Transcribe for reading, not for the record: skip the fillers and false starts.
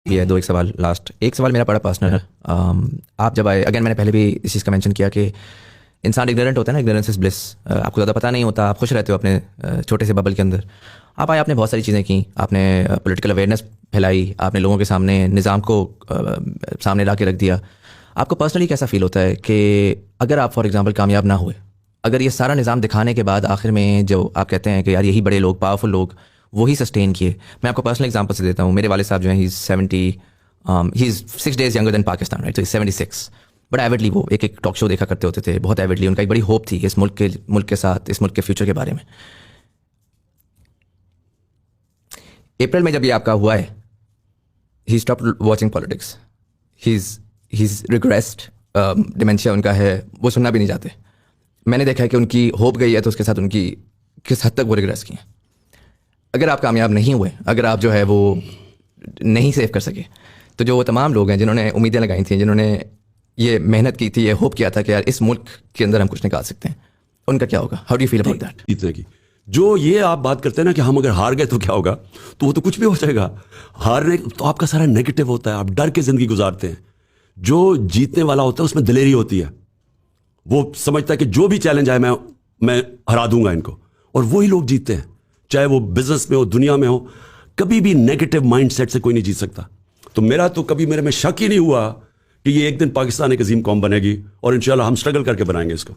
ये है दो एक सवाल लास्ट एक सवाल मेरा बड़ा पर्सनल है। आप जब आए अगेन मैंने पहले भी इस चीज़ का मेंशन किया कि इंसान इग्नोरेंट होता है ना, इग्नोरेंस इज ब्लिस। आपको ज़्यादा पता नहीं होता, आप खुश रहते हो अपने छोटे से बबल के अंदर। आप आए, आपने बहुत सारी चीज़ें की, आपने पॉलिटिकल अवेयरनेस फैलाई, आपने लोगों के सामने निज़ाम को सामने ला के रख दिया। आपको पर्सनली कैसा फील होता है कि अगर आप फॉर एग्जांपल कामयाब ना हुए, अगर ये सारा निज़ाम दिखाने के बाद आखिर में जो आप कहते हैं कि यार यही बड़े लोग, पावरफुल लोग वही सस्टेन किए। मैं आपको पर्सनल एग्जांपल से देता हूँ। मेरे वाले साहब जो हैं he is 6 days younger than Pakistan, right? तो 76। बड़ा एविडली वो एक एक टॉक शो देखा करते होते थे, बहुत एविडली। उनका एक बड़ी होप थी इस मुल्क के साथ, इस मुल्क के फ्यूचर के बारे में। अप्रैल में जब ये आपका हुआ है, he stopped watching politics, he is regressed, dementia उनका है, वो सुनना भी नहीं चाहते। मैंने देखा है कि उनकी होप गई है तो उसके साथ उनकी किस हद तक वो रिग्रेस की हैं। अगर आप कामयाब नहीं हुए, अगर आप जो है वो नहीं सेव कर सके, तो जो वो तमाम लोग हैं जिन्होंने उम्मीदें लगाई थी, जिन्होंने ये मेहनत की थी, ये होप किया था कि यार इस मुल्क के अंदर हम कुछ निकाल सकते हैं, उनका क्या होगा? How do you feel about that? जीतने की जो ये आप बात करते हैं ना कि हम अगर हार गए तो क्या होगा, तो वो तो कुछ भी हो जाएगा। हारने तो आपका सारा नेगेटिव होता है, आप डर के जिंदगी गुजारते हैं। जो जीतने वाला होता है उसमें दिलेरी होती है, वो समझता है कि जो भी चैलेंज आए मैं हरा दूंगा इनको, और वही लोग जीतते हैं। चाहे वो बिजनेस में हो, दुनिया में हो, कभी भी नेगेटिव माइंडसेट से कोई नहीं जीत सकता। तो मेरा तो कभी मेरे में शक ही नहीं हुआ कि ये एक दिन पाकिस्तान एक अजीम कौम बनेगी, और इंशाल्लाह हम स्ट्रगल करके बनाएंगे इसको।